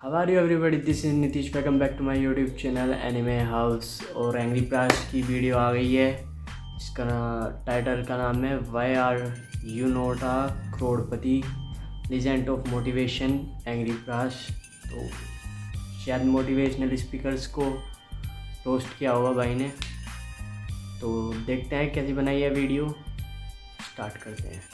How are you everybody? This is Nitish. Welcome back to my YouTube channel Anime House। और angry प्राश की video आ गई है। इसका title का नाम है why are you not a crorepati, legend of motivation angry Prash. तो शायद मोटिवेशनल स्पीकर्स को रोस्ट किया होगा भाई ने। तो देखते हैं कैसी बनाई है वीडियो, स्टार्ट करते हैं।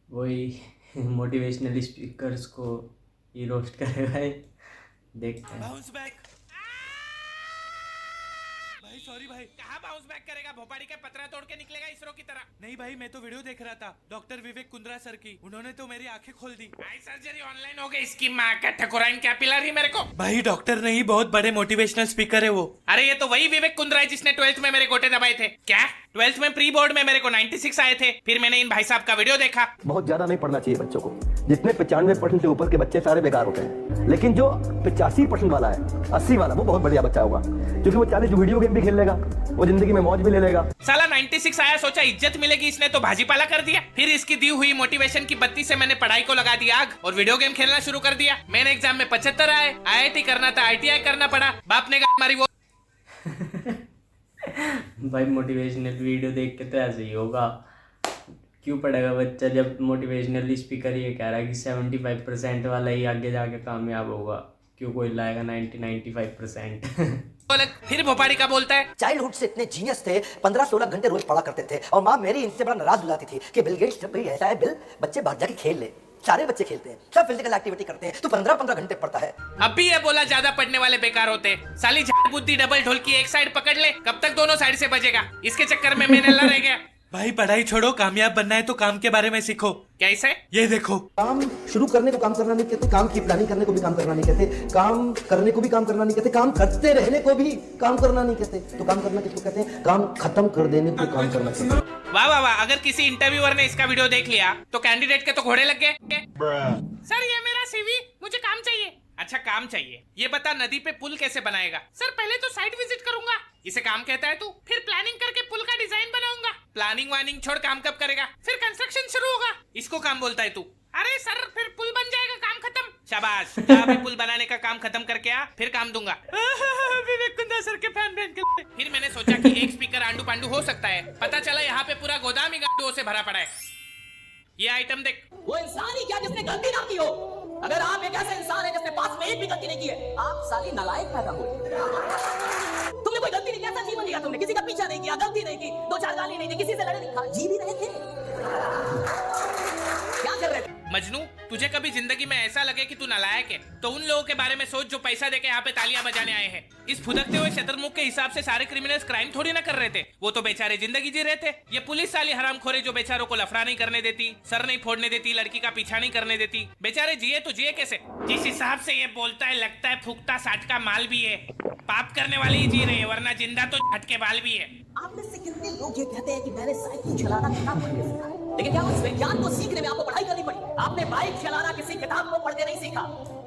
वही मोटिवेशनल स्पीकर्स को ही रोस्ट करेगा ये। देखते हैं। Bounce back. भाई सॉरी भाई। कहाँ बाउंस बैक करेगा? भोपाड़ी के पतरा तोड़ के निकलेगा इसरो की तरह। नहीं भाई, मैं तो वीडियो देख रहा था डॉक्टर विवेक कुंद्रा सर की। उन्होंने तो मेरी आंखें खोल दी। आई सर्जरी ऑनलाइन हो गई। इसकी माँ का ठकुराइन क्या पिला रही मेरे को? भाई डॉक्टर नहीं, बहुत बड़े मोटिवेशनल स्पीकर है वो। अरे ये तो वही विवेक कुंद्रा है जिसने 12th में मेरे गोटे दबाए थे। क्या 12th में प्री बोर्ड में मेरे को 96 आए थे। फिर मैंने इन भाई साहब का वीडियो देखा। बहुत ज्यादा नहीं पढ़ना चाहिए बच्चों को। जितने 95% से ऊपर के बच्चे सारे बेकार होते हैं, लेकिन जो 85% वाला है, 80 वाला, वो बहुत बढ़िया बच्चा होगा, क्योंकि वो 40 वीडियो गेम भी खेल लेगा, वो जिंदगी में मौज भी ले लेगा। साला 96 आया, सोचा इज्जत मिलेगी, इसने तो भाजीपाला कर दिया। फिर इसकी दी हुई मोटिवेशन की बत्ती से मैंने पढ़ाई को लगा दिया आग और वीडियो गेम खेलना शुरू कर दिया। मैंने एग्जाम में 75 आए। IIT करना था, ITI करना पड़ा। बाप ने कहा हमारी वो भाई मोटिवेशनल वीडियो देख के तो ऐसे ही होगा। क्यों पढ़ेगा बच्चा जब मोटिवेशनल स्पीकर ये कह रहा है कि 75% वाला ही आगे जाके कामयाब होगा। क्यों कोई लाएगा 90-95%? फिर भोपाड़ी का बोलता है चाइल्डहुड से इतने जीनियस थे, 15-16 घंटे रोज पढ़ा करते थे, और माँ मेरी इनसे बड़ा नाराज हो जाती थी कि बिल गेट्स जब भी ऐसा है बिल, बच्चे बाहर जाके खेल ले। सारे बच्चे खेलते हैं, सब फिजिकल एक्टिविटी करते हैं, तो 15-15 घंटे पढ़ता है। अब भी ये बोला ज्यादा पढ़ने वाले बेकार होते। साली झाड़ बुद्धि डबल ढोलकी एक साइड पकड़ ले, कब तक दोनों साइड से बजेगा? इसके चक्कर में मैंने रह गया। भाई पढ़ाई छोड़ो, कामयाब बनना है तो काम के बारे में सीखो। कैसे? ये देखो, काम शुरू करने को काम करना नहीं कहते, काम की प्लानिंग करने को भी काम करना नहीं कहते, काम करने को भी काम करना नहीं कहते, काम करते रहने को भी काम करना नहीं कहते। तो काम करना किसको कहते हैं? काम खत्म कर देने को काम करना कहते हैं। वाह वाह वाह। अगर किसी इंटरव्यूअर ने इसका वीडियो देख लिया तो कैंडिडेट के तो घोड़े लग गए। सर ये मेरा CV, मुझे काम चाहिए। अच्छा काम चाहिए, ये बता नदी पे पुल कैसे बनाएगा? सर पहले तो साइट विजिट करूंगा। इसे काम कहता है तू? फिर प्लानिंग करके पुल का डिजाइन बनाऊंगा। प्लानिंग वानिंग छोड़, काम कब करेगा? फिर कंस्ट्रक्शन शुरू होगा। इसको काम बोलता है तू? अरे सर फिर पुल बन जाएगा, काम खत्म। शाबाश, जा भी पुल बनाने का काम खत्म करके आ, फिर काम दूंगा। विवेक कुंद्रा सर के फैन बन के। फिर मैंने सोचा कि एक स्पीकर आंडू पांडू हो सकता है। पता चला यहाँ पे पूरा गोदाम ही गांडुओं से भरा पड़ा है। ये आइटम देख। वो इंसान ही क्या जिसने गलती ना की हो? अगर आप एक ऐसे इंसान है जिसने पास में एक भी गलती नहीं की है, आप साली नालायक पैदा हो। तुमने कोई गलती नहीं की, ऐसा जीवन लिया तुमने, किसी का पीछा नहीं किया, गलती नहीं की, दो चार गाली नहीं दी, किसी से लड़े नहीं, जी भी रहे थे। क्या कर रहे थे? मजनू, तुझे कभी जिंदगी में ऐसा लगे कि तू नालायक है तो उन लोगों के बारे में सोच जो पैसा देके यहाँ पे तालियां बजाने आए हैं। इस फुदकते हुए शतरमुख के हिसाब से सारे क्रिमिनल्स क्राइम थोड़ी ना कर रहे थे, वो तो बेचारे जिंदगी जी रहे थे। ये पुलिस साली हरामखोरे जो बेचारों को लफड़ा नहीं करने देती, सर नहीं फोड़ने देती, लड़की का पीछा नहीं करने देती। बेचारे जिए तो जिए कैसे? जिस हिसाब से ये बोलता है लगता है फूकता साठ का माल भी है। पाप करने वाले ही जी रहे हैं, वरना जिंदा तो झटके बाल भी है। आप में से कितने लोग ये कहते हैं कि मैंने साइकिल चलाना किताब पढ़ के सीखा है, लेकिन क्या उस विज्ञान को सीखने में आपको पढ़ाई करनी पड़ी? आपने बाइक चलाना किसी किताब को पढ़ के नहीं सीखा,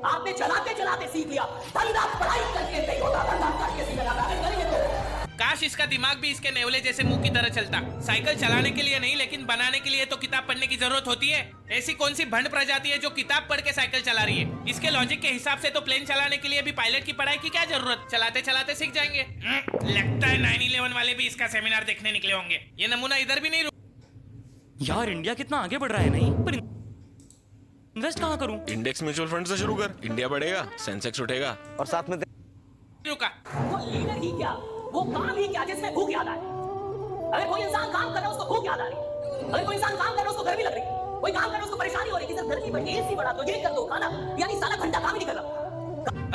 आपने चलाते चलाते सीख लिया। धंधा पढ़ाई करके नहीं होता, धंधा करके सीखा जाता है। करिए तो। काश इसका दिमाग भी इसके नेवले जैसे मुंह की तरह चलता। साइकिल चलाने के लिए नहीं, लेकिन बनाने के लिए तो किताब पढ़ने की जरूरत होती है। ऐसी कौन सी भंड प्रजाति है जो किताब पढ़ के साइकिल चला रही है? इसके लॉजिक के हिसाब से तो प्लेन चलाने के लिए भी पायलट की पढ़ाई की क्या जरूरत? चलाते चलाते सीख जाएंगे। लगता है 9/11 वाले भी इसका सेमिनार देखने निकले होंगे। ये नमूना इधर भी नहीं यार इंडिया कितना आगे बढ़ रहा है नहीं, पर इन्वेस्ट कहाँ करूं? इंडेक्स म्यूचुअल फंड से शुरू कर, इंडिया बढ़ेगा, सेंसेक्स उठेगा और साथ में रुका। वो लीडर ही क्या, वो काम ही क्या जिसमें भूख याद आए? अगर कोई इंसान काम कर रहा है उसको भूख याद आ रही है, अगर कोई इंसान काम कर रहा है उसको गर्मी लग रही है, कोई काम कर रहा है उसको परेशानी हो रही है, गर्मी बढ़ी, AC बढ़ा दो, ये कर दो, खाना, यानी सारा घंटा काम ही नहीं कर रहा।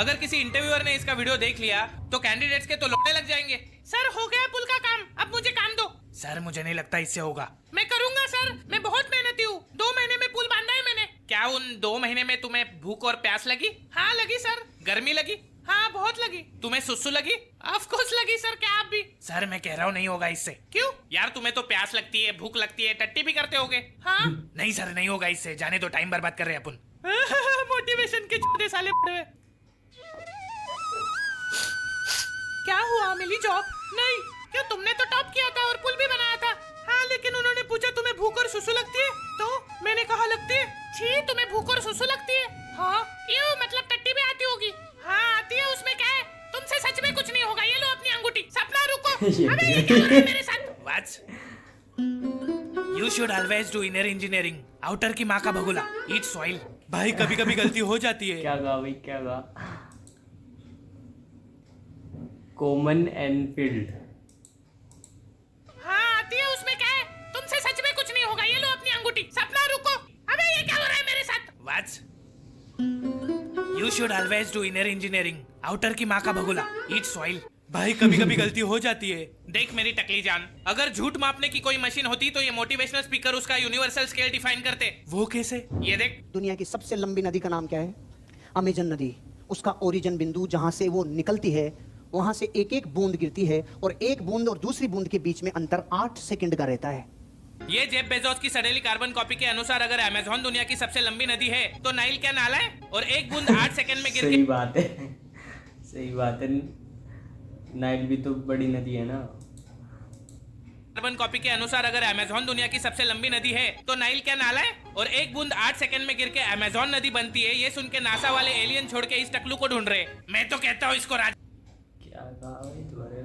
अगर किसी इंटरव्यूअर ने इसका वीडियो देख लिया तो कैंडिडेट्स के तो लौटने लग जाएंगे। सर हो गया पुल का काम, अब मुझे काम दो। सर मुझे नहीं लगता इससे होगा। मैं करूंगा सर, मैं बहुत मेहनती हूँ, 2 महीने में पुल बांधा है मैंने। क्या उन 2 महीने में तुम्हें भूख और प्यास लगी? हाँ लगी सर। गर्मी लगी? हाँ बहुत लगी। तुम्हें सुसु लगी? ऑफ कोर्स लगी सर। क्या आप भी? सर मैं कह रहा हूँ नहीं होगा इससे। क्यों? यार तुम्हें तो प्यास लगती है, भूख लगती है, टट्टी भी करते होगे। हाँ नहीं सर नहीं होगा इससे, जाने दो, टाइम बर्बाद कर रहे हैं अपन। मोटिवेशन के छोटे साले पड़े हुए। क्या हुआ, मिली जॉब? नहीं। क्यों, तुमने तो टॉप किया था और पुल भी बनाया था। हाँ, लेकिन उन्होंने पूछा तुम्हें भूख और सुसु लगती है, तो मैंने कहा लगती है। छी, तुम्हें भूख और सुसु लगती है? हाँ। यूं मतलब टट्टी भी आती होगी? हाँ आती है, उसमें क्या है? तुमसे सच में कुछ नहीं होगा, ये लो अपनी अंगूठी। सपना रुको, अबे ये क्या हो रहा है मेरे साथ? What? You should always do inner engineering. Outer की माँ का भगोला, eat soil. भाई कभी कभी गलती हो जाती है। क्या गा भाई, क्या गा? Common Enfield. हाँ आती है, उसमें क्या है? तुमसे सच में कुछ नहीं होगा, ये लो अपनी अंगूठी। सपना रुको, अबे ये क्या हो रहा है मेरे साथ? What? You should always do inner engineering. Outer की माँ का भगोला, eat soil. भाई कभी कभी गलती हो जाती है। देख मेरी टकली जान, अगर झूठ मापने की कोई मशीन होती तो ये मोटिवेशनल स्पीकर उसका यूनिवर्सल स्केल डिफाइन करते। वो कैसे? ये देख। दुनिया की सबसे लंबी नदी का नाम क्या है? अमेजन नदी। उसका ओरिजिन बिंदु जहां से वो निकलती है, वहां से एक एक बूंद गिरती है और एक बूंद और दूसरी बूंद के बीच में अंतर 8 सेकंड का रहता है। ये जेफ बेजोस की सड़ेली कार्बन कॉपी के अनुसार अगर अमेज़न दुनिया की सबसे लंबी नदी है तो नाइल क्या नाला है? और एक बूंद 8 सेकंड में गिर सही बात है, सही बात है। नाइल भी तो बड़ी नदी है ना। कार्बन कॉपी के अनुसार अगर अमेज़न दुनिया की सबसे लंबी नदी है तो नाइल क्या नाला है? और एक बूंद 8 सेकंड में गिर के अमेज़न नदी बनती है। ये सुन के नासा वाले एलियन छोड़ के इस टकलू को ढूंढ रहे। मैं तो कहता हूँ इसको क्या कहा भाई तुम्हारे?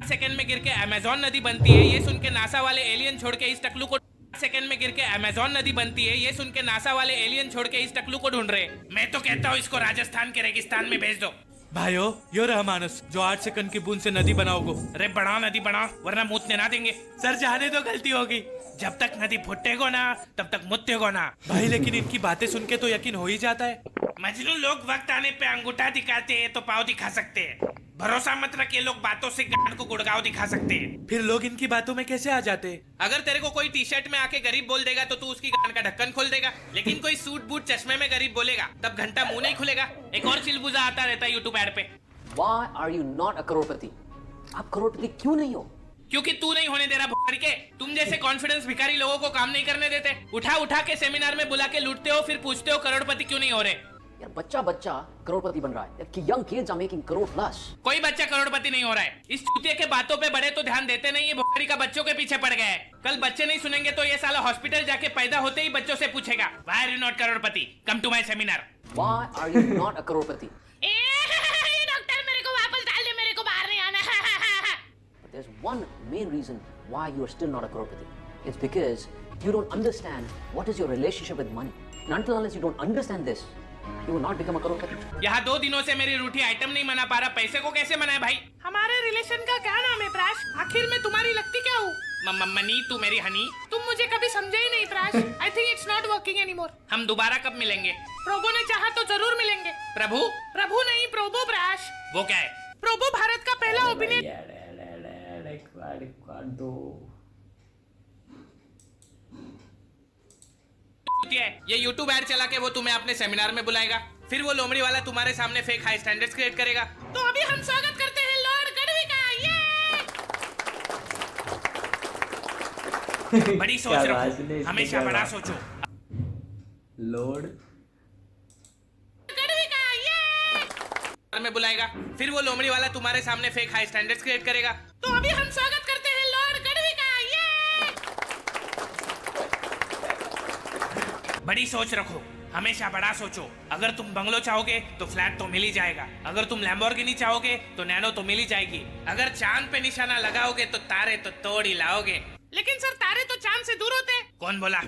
सेकंड में गिर के अमेज़न नदी बनती है। ये सुन के नासा वाले एलियन छोड़ के इस टकलू को सेकंड में गिर के अमेज़न नदी बनती है। ये सुन के नासा वाले एलियन छोड़ के इस टकलू को ढूंढ रहे। मैं तो कहता हूँ इसको राजस्थान के रेगिस्तान में भेज दो। भाइयों, यो रहा मानस जो 8 सेकंड की बूंद से नदी बनाओगे। अरे बढ़ाओ नदी बढ़ाओ, वरना मूतने ना देंगे। सर जाने तो गलती होगी, जब तक नदी फुटेगो ना तब तक मुत्तेगो ना। भाई लेकिन इनकी बातें सुन के तो यकीन हो ही जाता है। मजनू लोग वक्त आने पे अंगूठा दिखाते हैं तो पाँव दिखा सकते हैं। भरोसा मत रख, ये लोग बातों से गांड को गुड़गांव दिखा सकते हैं। फिर लोग इनकी बातों में कैसे आ जाते? अगर तेरे को कोई टी शर्ट में आके गरीब बोल देगा तो तू उसकी गांड का ढक्कन खोल देगा, लेकिन कोई सूट बूट चश्मे में गरीब बोलेगा तब घंटा मुंह नहीं खुलेगा। एक और चिलबुजा आता रहता है यूट्यूब एड पे। Why are you not a करोड़पति? आप करोड़पति क्यों नहीं हो? क्योंकि तू नहीं होने दे रहा भुखारी के। तुम जैसे कॉन्फिडेंस भिखारी लोगों को काम नहीं करने देते। उठा उठा के सेमिनार में बुला के लूटते हो, फिर पूछते हो करोड़पति क्यों नहीं हो रहे। यार बच्चा करोड़पति बन रहा है कि young kids are making crore plus. कोई बच्चा करोड़पति नहीं हो रहा है। इस चूतिए के बातों पे बड़े तो ध्यान देते नहीं, ये भुखारी का बच्चों के पीछे पड़ गया है। कल बच्चे नहीं सुनेंगे तो ये साला हॉस्पिटल जाके पैदा होते ही बच्चों से पूछेगा, Why are you not Crorepati? Come to my seminar. Why are you not a Crorepati? Doctor मेरे को वापस डाल दे, मेरे को बाहर नहीं आना। But there's one main reason why you are still not a Crorepati. It's because you don't understand what is your relationship with money. And until unless you don't understand this, you will not become a करोड़पति. यहाँ 2 दिनों से मेरी रूठी item नहीं मना पा रहा, पैसे को कैसे मनाए भाई? हमारे रिलेशन का क्या नाम है प्राश? आखिर में तुम्हारी लगती क्या हूँ? मनी, तू मेरी हनी। तुम मुझे कभी समझे ही नहीं प्राश। I think it's not working anymore. हम दोबारा कब मिलेंगे? प्रभु ने चाहा तो जरूर मिलेंगे। प्रभु नहीं, प्रोबो प्राश। वो क्या है? प्रोबो भारत का पहला अभिनेता। ये YouTube ऐड चला के वो तुम्हें अपने सेमिनार में बुलाएगा, फिर वो लोमड़ी वाला तुम्हारे सामने फेक हाई स्टैंडर्ड्स क्रिएट करेगा। तो अभी हम स्वागत करते हैं लॉर्ड गढ़वी का। ये बड़ी सोच रखो, हमेशा बड़ा सोचो। लॉर्ड गढ़वी का ये में बुलाएगा, फिर वो लोमड़ी वाला तुम्हारे सामने फेक हाई स्टैंडर्ड्स क्रिएट करेगा। तो अभी हम स्वागत करते हैं लॉर्ड गढ़वी का। ये बड़ी सोच रखो, हमेशा बड़ा सोचो। अगर तुम बंगलो चाहोगे तो फ्लैट तो मिल ही जाएगा। अगर तुम लैम्बोर्गिनी चाहोगे तो नैनो तो मिल ही जाएगी। अगर चांद पे निशाना लगाओगे तो तारे तो तोड़ ही लाओगे। लेकिन सर तारे तो चांद से दूर होते हैं। कौन बोला?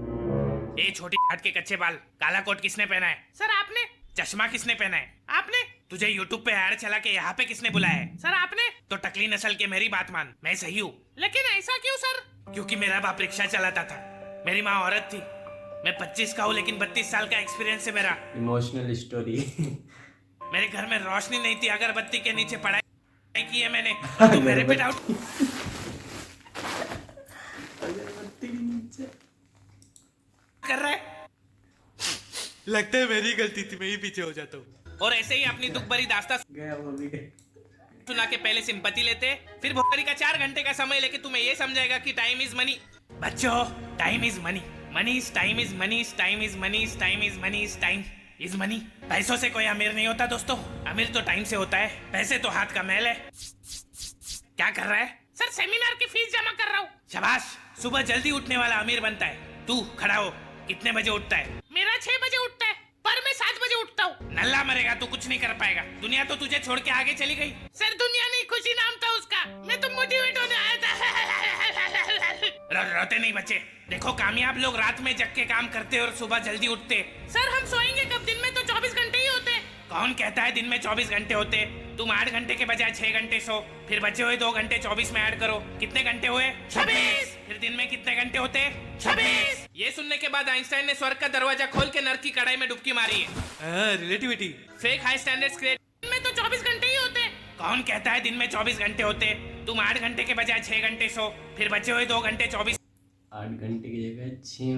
ये छोटी हाथ के कच्चे बाल, काला कोट किसने पहना है? सर आपने। चश्मा किसने पहना है? आपने। तुझे यूट्यूब पे ऐड चला के यहाँ पे किसने बुलाया है? सर आपने। तो टकली नस्ल के मेरी बात मान, मैं सही हूँ। लेकिन ऐसा क्यों सर? क्योंकि मेरा बाप रिक्शा चलाता था, मेरी माँ औरत थी, मैं 25 का हूँ लेकिन 32 साल का एक्सपीरियंस है मेरा। Emotional story. मेरे घर में रोशनी नहीं थी, अगरबत्ती के नीचे पढ़ाई की है मैंने। तो मेरे पे डाउट कर रहा है। लगता है मेरी गलती थी, मैं ही पीछे हो जाता हूँ। और ऐसे ही अपनी दुख भरी दास्तां सुना के पहले सिंपैथी लेते, फिर भोकरी का 4 घंटे का समय लेके तुम्हें ये समझाएगा कि टाइम इज मनी। बच्चों, time is money, money is time is money is time is money is time is money is time is money. पैसों से कोई अमीर नहीं होता दोस्तों, अमीर तो टाइम से होता है। पैसे तो हाथ का मैल है। क्या कर रहा है? सर सेमिनार की फीस जमा कर रहा हूँ। शाबाश, सुबह जल्दी उठने वाला अमीर बनता है। तू खड़ा हो, कितने बजे उठता है? मेरा 6 बजे उठता है, पर मैं 7 बजे उठता हूँ। नल्ला मरेगा, तू कुछ नहीं कर पाएगा। दुनिया तो तुझे छोड़ के आगे चली गई। सर दुनिया नहीं, खुशी नाम था उसका। मैं तो मोटिवेट होने आया था। रोते नहीं बच्चे। देखो कामयाब लोग रात में जग के काम करते और सुबह जल्दी उठते। सर हम सोएंगे कब? दिन में तो 24 घंटे ही होते। कौन कहता है दिन में 24 घंटे होते? तुम 8 घंटे के बजाय 6 घंटे सो, फिर बचे हुए 2 घंटे 24 में ऐड करो। कितने घंटे हुए? 26। फिर दिन में कितने घंटे होते? 26। ये सुनने के बाद आइंस्टाइन ने स्वर्ग का दरवाजा खोल के नर्क की कढ़ाई में डुबकी मारी है। Relativity. Fake high standards create. दिन में तो 24 घंटे ही होते। कौन कहता है दिन में 24 घंटे होते? तुम 8 घंटे के बजाय 6 घंटे सो, फिर बचे हुए 2 घंटे 24 8 घंटे की जगह 6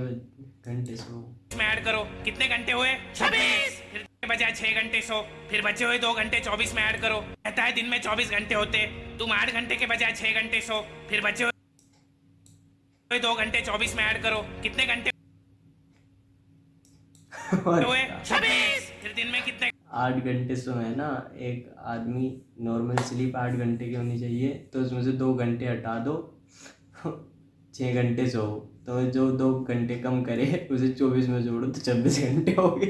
घंटे सो में ऐड करो। कितने घंटे हुए? 26। फिर के बजाय 6 घंटे सो, फिर बचे हुए 2 घंटे 24 में ऐड करो। कहता है दिन में 24 घंटे होते। तुम 8 घंटे के बजाय 6 घंटे सो, फिर बचे हुए 2 घंटे 24 में ऐड करो। कितने घंटे हुए? 26। फिर दिन में कितने? 8 घंटे सो है ना। एक आदमी नॉर्मल स्लीप 8 घंटे की होनी चाहिए, तो उसमें से 2 घंटे हटा दो 6 घंटे सो, तो जो 2 घंटे कम करे उसे 24 में जोड़ो तो 26 घंटे हो गए।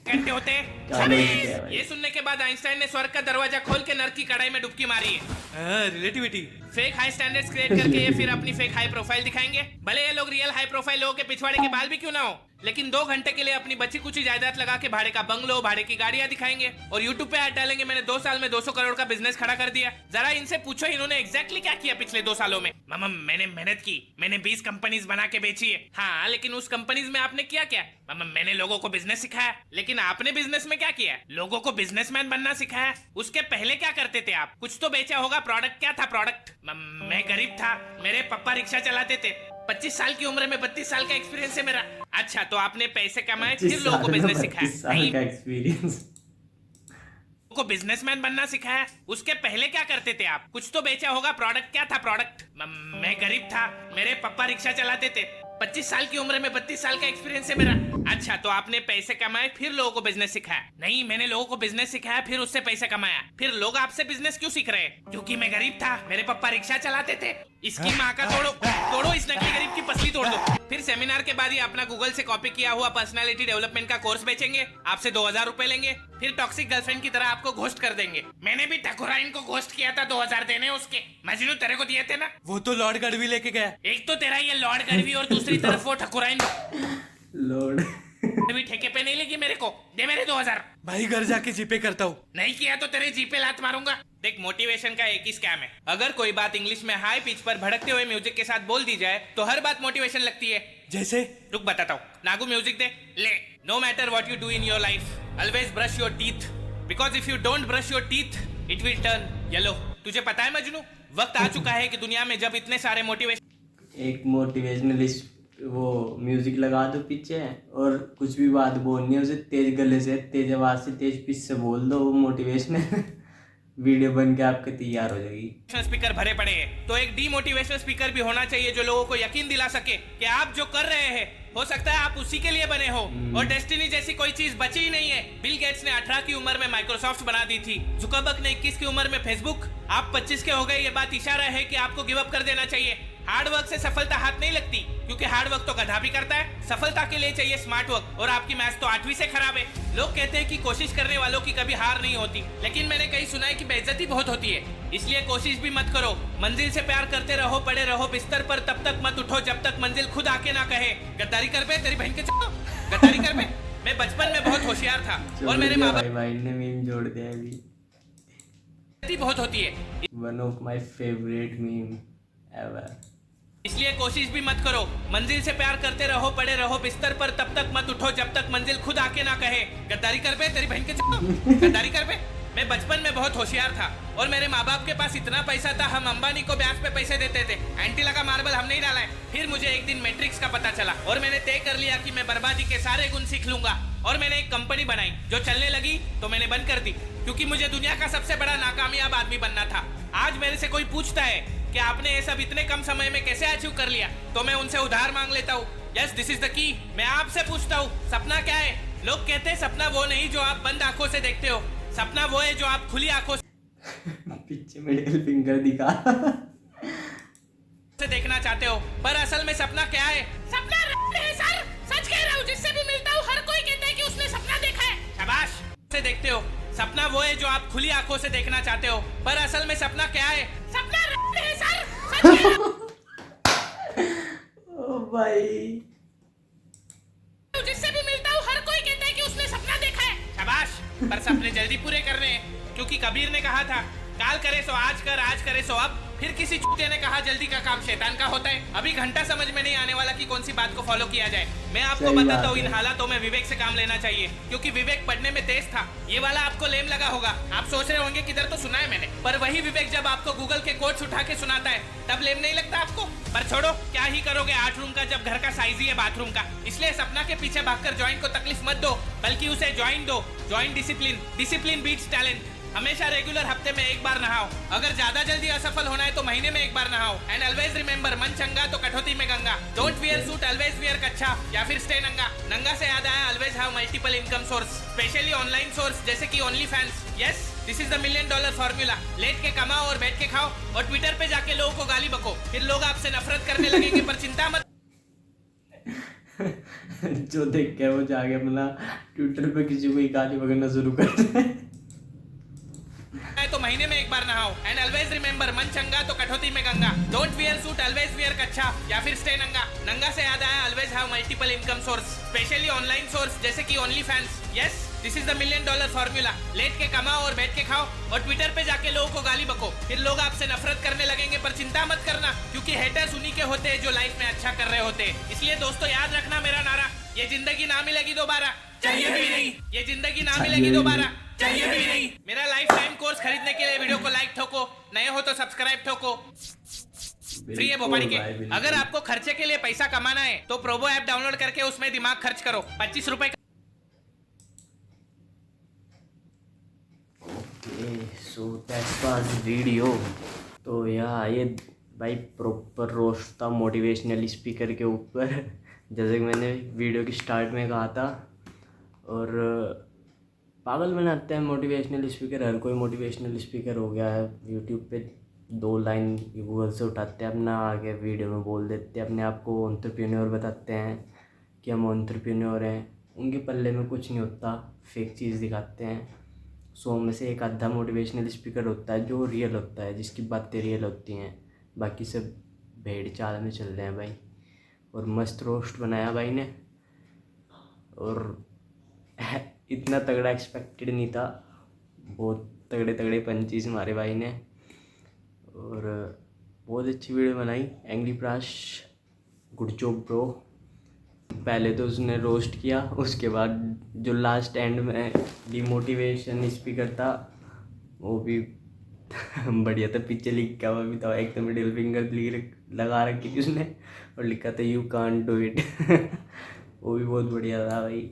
घंटे होते? 26। ये सुनने के बाद आइंस्टाइन ने स्वर्ग का दरवाजा खोल के नर्क की कढ़ाई में डुबकी मारी है। Relativity. Fake high standards create करके ये फिर अपनी फेक हाई प्रोफाइल दिखाएंगे। भले ये लोग रियल हाई प्रोफाइल लोगों के पिछवाड़े के बाल भी क्यों ना हो, लेकिन 2 घंटे के लिए अपनी बची कुछ जायदाद लगा के भाड़े का बंगलो, भाड़े की गाड़ियां दिखाएंगे और यूट्यूब पे ऐड डालेंगे मैंने 2 साल में 200 करोड़ का बिजनेस खड़ा कर दिया। जरा इनसे पूछो इन्होंने एग्जैक्टली क्या किया पिछले 2 सालों में। मामा मैंने मेहनत की, मैंने 20 कंपनीज बना के बेची है। हाँ, लेकिन उस कंपनीज में आपने किया क्या? मामा मैंने लोगों को बिजनेस सिखाया। लेकिन आपने बिजनेस में क्या किया? लोगों को बिजनेसमैन बनना सिखाया। उसके पहले क्या करते थे आप? कुछ तो बेचा होगा। प्रोडक्ट क्या था? प्रोडक्ट। मैं गरीब था, मेरे पापा रिक्शा चलाते थे। 25 साल की उम्र में 32 साल का एक्सपीरियंस है मेरा। अच्छा, तो आपने पैसे कमाए फिर लोगों को बिजनेस सिखाया। नहीं, का एक्सपीरियंस को बिजनेसमैन बनना सिखाया। उसके पहले क्या करते थे आप? कुछ तो बेचा होगा। प्रोडक्ट क्या था? प्रोडक्ट। मैं गरीब था, मेरे पापा रिक्शा चलाते थे। 25 साल की उम्र में 32 साल का एक्सपीरियंस है मेरा। अच्छा, तो आपने पैसे कमाए फिर लोगों को बिजनेस सिखाया। नहीं, मैंने लोगों को बिजनेस सिखाया फिर उससे पैसे कमाया। फिर लोग आपसे बिजनेस क्यों सीख रहे हैं? क्योंकि मैं गरीब था, मेरे पापा रिक्शा चलाते थे। इसकी माँ का तोड़ो इस नकली गरीब की पसली तोड़ दो। फिर सेमिनार के बाद ही अपना गूगल से कॉपी किया हुआ पर्सनालिटी डेवलपमेंट का कोर्स बेचेंगे, आपसे 2000 रुपए लेंगे, फिर टॉक्सिक गर्लफ्रेंड की तरह आपको घोस्ट कर देंगे। मैंने भी ठकुराइन को घोस्ट किया था, 2000 देने उसके। मजनू तेरे को दिए थे ना? वो तो लॉर्ड गढ़वी लेके गया। एक तो तेरा ये लॉर्ड गढ़वी और दूसरी तरफ वो ठकुराइन लॉर्ड भी ठेके पे नहीं लेगी मेरे को। दे मेरे 2000। भाई घर जाके जीपे करता हूँ। नहीं किया तो तेरे जी पे लात मारूंगा। देख, मोटिवेशन का एक ही स्कैम है। अगर कोई बात इंग्लिश में हाई पिच पर भड़कते हुए म्यूजिक के साथ बोल दी जाए तो हर बात मोटिवेशन लगती है। जैसे? रुक बताता हूँ। नागू म्यूजिक दे। ले। No matter what you do in your life, always brush your teeth, because if you don't brush your teeth it will turn yellow. तुझे पता है मजनू, वक्त आ चुका है कि दुनिया में जब इतने सारे मोटिवेशन एक मोटिवेशनल वो म्यूजिक लगा दो पीछे और कुछ भी बात बोलनी है उसे तेज गले से, तेज आवाज से, तेज पिच से बोल दो, वो मोटिवेशनल वीडियो बन के आपके तैयार हो जाएगी। स्पीकर भरे पड़े हैं, तो एक डीमोटिवेशनल स्पीकर भी होना चाहिए जो लोगों को यकीन दिला सके कि आप जो कर रहे हैं हो सकता है आप उसी के लिए बने हो और डेस्टिनी जैसी कोई चीज बची ही नहीं है। बिल गेट्स ने 18 की उम्र में माइक्रोसॉफ्ट बना दी थी, जुकरबर्ग ने 21 की उम्र में फेसबुक। आप 25 के हो गए, ये बात इशारा है कि आपको गिव अप कर देना चाहिए। हार्ड वर्क से सफलता हाथ नहीं लगती, क्योंकि हार्ड वर्क तो गधा भी करता है। सफलता के लिए चाहिए स्मार्ट वर्क, और आपकी मैथ्स तो 8वीं से खराब है। लोग कहते हैं कि कोशिश करने वालों की कभी हार नहीं होती, लेकिन मैंने कहीं सुना है कि बेइज्जती बहुत होती है। इसलिए कोशिश भी मत करो, मंजिल से प्यार करते रहो, पड़े रहो बिस्तर पर, तब तक मत उठो जब तक मंजिल खुद आके ना कहे। गद्दारी कर पे तेरी बहन के चलो, गद्दारी कर पे। मैं बचपन में बहुत होशियार था और मेरे माँ बाप भाई ने मीम जोड़ दिया अभी, बहुत होती है, one of my favourite meme ever. इसलिए कोशिश भी मत करो, मंजिल से प्यार करते रहो, पड़े रहो बिस्तर पर, तब तक मत उठो जब तक मंजिल खुद आके ना कहे। गद्दारी कर पे तेरी बहन के चलो, गद्दारी कर पे। मैं बचपन में बहुत होशियार था और मेरे माँ बाप के पास इतना पैसा था, हम अंबानी को ब्याज पे पैसे देते थे। एंटी लगा मार्बल हम नहीं डाला है। फिर मुझे एक दिन मैट्रिक्स का पता चला और मैंने तय कर लिया कि मैं बर्बादी के सारे गुण सीख लूंगा, और मैंने एक कंपनी बनाई जो चलने लगी तो मैंने बंद कर दी, क्योंकि मुझे दुनिया का सबसे बड़ा नाकामयाब आदमी बनना था। आज मेरे से कोई पूछता है कि आपने ये सब इतने कम समय में कैसे अचीव कर लिया, तो मैं उनसे उधार मांग लेता हूँ। Yes, this is the key. मैं आपसे पूछता हूँ, सपना क्या है? लोग कहते हैं सपना वो नहीं जो आप बंद आंखों से देखते हो, सपना वो है जो आप खुली आंखों से पीछे मिडिल फिंगर दिखा। से देखना चाहते हो, पर असल में सपना क्या है? सपना है सर, सच कह रहा हूँ। जिससे भी मिलता हूँ हर कोई कहता है कि उसने सपना देखा है। शाबाश। से देखते हो, सपना वो है जो आप खुली आंखों से देखना चाहते हो, पर असल में सपना क्या है? सपना है सर, सच कह रहा हूँ। ओ भाई, जिससे भी मिलता हूँ हर कोई कहता है कि उसने सपना देखा है। शाबाश। पर सपने जल्दी पूरे करने हैं, क्योंकि कबीर ने कहा था, काल करे सो आज कर, आज करे सो अब। फिर किसी चूते ने कहा, जल्दी का काम शैतान का होता है। अभी घंटा समझ में नहीं आने वाला कि कौन सी बात को फॉलो किया जाए। मैं आपको सही बताता बात हूँ, इन है। हालातों में विवेक से काम लेना चाहिए, क्योंकि विवेक पढ़ने में तेज था। ये वाला आपको लेम लगा होगा। आप सोच रहे होंगे किधर तो सुना है मैंने, पर वही विवेक जब आपको गूगल के कोट्स उठा के सुनाता है, तब लेम नहीं लगता आपको। पर छोड़ो, क्या ही करोगे 8 रूम का जब घर का साइज ही है बाथरूम का। इसलिए सपना के पीछे भागकर जॉइंट को तकलीफ मत दो, बल्कि उसे ज्वाइन दो। Join discipline, discipline beats talent. हमेशा रेगुलर हफ्ते में एक बार नहाओ। अगर ज्यादा जल्दी असफल होना है तो महीने में एक बार नहाओ। एंड ऑलवेज रिमेंबर, मन चंगा तो कठौती में गंगा। Don't wear suit, always wear कच्छा, या फिर स्टे नंगा। नंगा से याद आया, always have multiple income source, specially online source जैसे कि OnlyFans. Yes, this is the $1 million formula. लेट के कमाओ और बैठ के खाओ, और ट्विटर पे जाके लोगों को गाली बको। फिर लोग आपसे नफरत करने लगेंगे, पर चिंता मत। जो देख के वो जाके अपना ट्विटर पे किसी को गाली बकना शुरू कर दे। तो महीने में एक बार नहाओ। एंड ऑलवेज रिमेंबर, मन चंगा तो कठौती में गंगा। Don't wear suit, always wear कच्छा, या फिर स्टे नंगा। नंगा से याद आया, always have multiple income source, specially online source जैसे कि OnlyFans. Yes, this is the $1 million formula. लेट के कमाओ और बैठ के खाओ, और ट्विटर पे जाके लोगों को गाली बको। फिर लोग आपसे नफरत करने लगेंगे, पर चिंता मत करना, क्योंकि हेटर्स उन्हीं के होते हैं जो लाइफ में अच्छा कर रहे होते हैं। इसलिए दोस्तों, याद रखना मेरा नारा, ये जिंदगी ना मिलेगी दोबारा, चाहिए भी नहीं। ये जिंदगी ना मिलेगी दोबारा, चाहिए भी नहीं। मेरा लाइफ टाइम कोर्स खरीदने के लिए वीडियो को लाइक ठोको, नए हो तो सब्सक्राइब ठोको। फ्री है भोपाड़ी के। अगर आपको खर्चे के लिए पैसा कमाना है तो प्रोबो ऐप डाउनलोड करके उसमें दिमाग खर्च करो। 25 रुपए सो दैट्स वाज वीडियो। तो ये भाई प्रॉपर रोस्ट था मोटिवेशनल स्पीकर के ऊपर, जैसे कि मैंने वीडियो की स्टार्ट में कहा था। और पागल बनाते हैं मोटिवेशनल स्पीकर, हर कोई मोटिवेशनल स्पीकर हो गया है। यूट्यूब पे 2 लाइन गूगल से उठाते हैं, अपना आगे वीडियो में बोल देते हैं, अपने आप को एंटरप्रेन्योर बताते हैं कि हम एंटरप्रेन्योर हैं। उनके पल्ले में कुछ नहीं होता, फेक चीज़ दिखाते हैं। 100 में से एक आधा मोटिवेशनल स्पीकर होता है जो रियल होता है, जिसकी बातें रियल होती हैं। बाकी सब भेड़ चाल में चल रहे हैं भाई। और मस्त रोस्ट बनाया भाई ने, और इतना तगड़ा एक्सपेक्टेड नहीं था। बहुत तगड़े तगड़े पंचीज मारे भाई ने, और बहुत अच्छी वीडियो बनाई। Angry Prash, good job bro. पहले तो उसने रोस्ट किया, उसके बाद जो लास्ट एंड में डिमोटिवेशन स्पीकर था वो भी बढ़िया था। पीछे लिख क्या हुआ भी था, एक तो मिडिल फिंगर लगा रखी थी उसने, और लिखा था यू कांट डू इट। वो भी बहुत बढ़िया था भाई,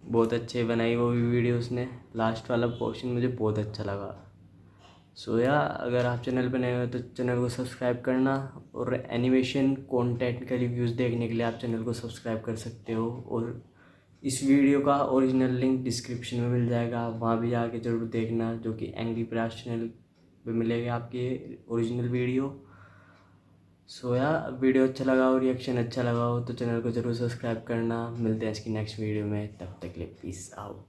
बहुत अच्छे बनाई वो भी वीडियो उसने। लास्ट वाला पोर्शन मुझे बहुत अच्छा लगा। सो अगर आप चैनल पर नए हो तो चैनल को सब्सक्राइब करना, और एनिमेशन कंटेंट का रिव्यूज़ देखने के लिए आप चैनल को सब्सक्राइब कर सकते हो। और इस वीडियो का ओरिजिनल लिंक डिस्क्रिप्शन में मिल जाएगा, वहाँ भी जाके ज़रूर देखना, जो कि एंग्री प्राश चैनल पे मिलेगा आपके ओरिजिनल वीडियो। सो वीडियो अच्छा लगा और रिएक्शन अच्छा लगा हो तो चैनल को ज़रूर सब्सक्राइब करना। मिलते हैं इसकी नेक्स्ट वीडियो में, तब तक के लिए पीस आउट।